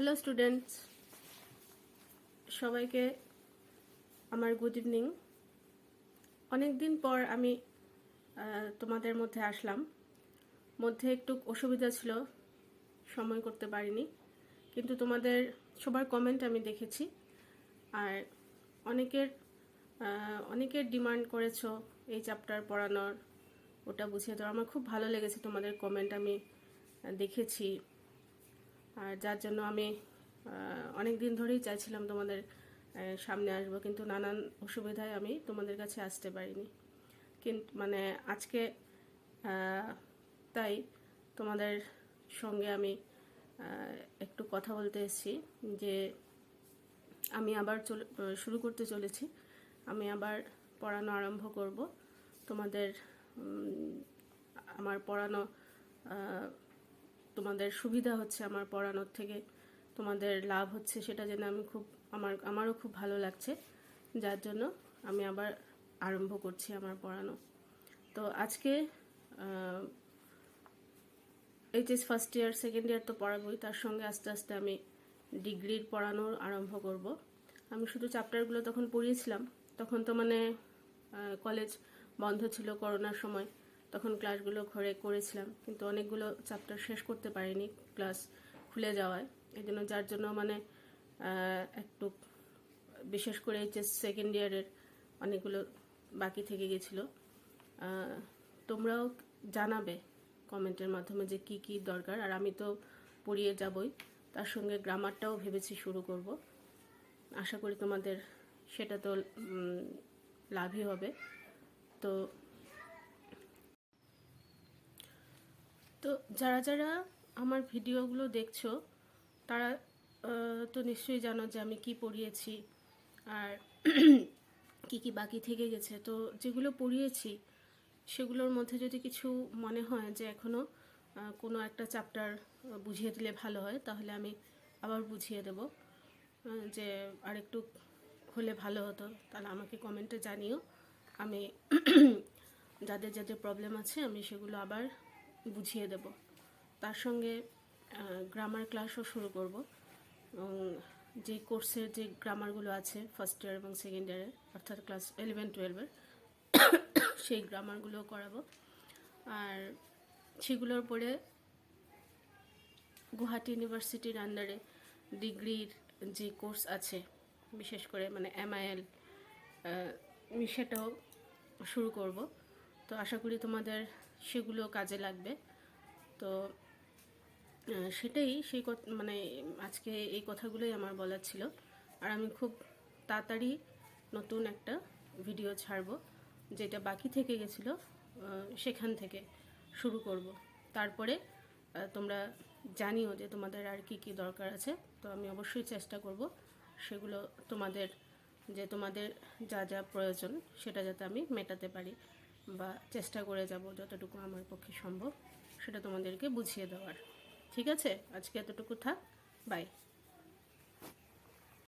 Hello students, সবাইকে আমার good evening. অনেক দিন পর আমি তোমাদের মধ্যে আসলাম। মধ্যে একটু অসুবিধা ছিল, সময় করতে পারিনি, কিন্তু তোমাদের সবার কমেন্ট আমি দেখেছি। আর অনেকের ডিমান্ড করেছো এই চ্যাপ্টার পড়ানোর, ওটা বুঝিয়ে দেওয়া। আমার খুব ভালো লেগেছে তোমাদের কমেন্ট, আমি দেখেছি। আর যার জন্য আমি অনেক দিন ধরেই চাইছিলাম তোমাদের সামনে আসবো, কিন্তু নানান অসুবিধায় আমি তোমাদের কাছে আসতে পারিনি। কিন্তু আজকে তাই তোমাদের সঙ্গে আমি একটু কথা বলতে এসেছি যে আমি আবার শুরু করতে চলেছি। আমি আবার পড়ানো আরম্ভ করব। তোমাদের আমার পড়ানো তোমাদের সুবিধা হচ্ছে, আমার পড়ানোর থেকে তোমাদের লাভ হচ্ছে, সেটা জেনে আমি আমারও খুব ভালো লাগছে। যার জন্য আমি আবার আরম্ভ করছি আমার পড়ানো। তো আজকে HS first year second year তো পড়াবোই, তার সঙ্গে আস্তে আস্তে আমি ডিগ্রির পড়ানোর আরম্ভ করব। আমি শুধু চ্যাপ্টারগুলো তখন পড়িয়েছিলাম, তখন তো কলেজ বন্ধ ছিল করোনার সময়, তখন ক্লাসগুলো ঘরে করেছিলাম, কিন্তু অনেকগুলো চ্যাপ্টার শেষ করতে পারিনি ক্লাস খুলে যাওয়ায়। এই জন্য যার জন্য একটু বিশেষ করে এইচএস সেকেন্ড ইয়ারের অনেকগুলো বাকি থেকে গেছিলো। তোমরাও জানাবে কমেন্টের মাধ্যমে যে কি কি দরকার। আর আমি তো পড়িয়ে যাবই, তার সঙ্গে গ্রামারটাও ভেবেছি শুরু করব। আশা করি তোমাদের সেটা তো লাভই হবে। তো তো যারা যারা আমার ভিডিওগুলো দেখছো তারা তো নিশ্চয়ই জানো যে আমি কি পড়িয়েছি আর কি কি বাকি থেকে গেছে। তো যেগুলো পড়িয়েছি সেগুলোর মধ্যে যদি কিছু মনে হয় যে এখনও কোনো একটা চ্যাপ্টার বুঝিয়ে দিলে ভালো হয়, তাহলে আমি আবার বুঝিয়ে দেব। যে আরেকটু হলে ভালো হতো, তাহলে আমাকে কমেন্টে জানিও। আমি যাদের যাদের প্রবলেম আছে আমি সেগুলো আবার বুঝিয়ে দেব। তার সঙ্গে গ্রামার ক্লাসও শুরু করব। যে কোর্সের যে গ্রামারগুলো আছে ফার্স্ট ইয়ার এবং সেকেন্ড ইয়ারের, অর্থাৎ ক্লাস 11-12-এর, সেই গ্রামারগুলো করাবো। আর সেগুলোর পরে গুয়াহাটি ইউনিভার্সিটির আন্ডারে ডিগ্রির যে কোর্স আছে, বিশেষ করে MIL, আমি সেটাও শুরু করব। তো আশা করি তোমাদের সেগুলো কাজে লাগবে। তো সেটাই আজকে এই কথাগুলোই আমার বলার ছিল। আর আমি খুব তাড়াতাড়ি নতুন একটা ভিডিও ছাড়বো, যেটা বাকি থেকে গেছিলো সেখান থেকে শুরু করব। তারপরে তোমরা জানিও যে তোমাদের আর কি কি দরকার আছে। তো আমি অবশ্যই চেষ্টা করব সেগুলো তোমাদের যা যা প্রয়োজন সেটা যাতে আমি মেটাতে পারি, বা চেষ্টা করে যাব যতটুকু আমার পক্ষে সম্ভব সেটা তোমাদেরকে বুঝিয়ে দেওয়ার। ঠিক আছে, আজকে এতটুকু থাক। বাই।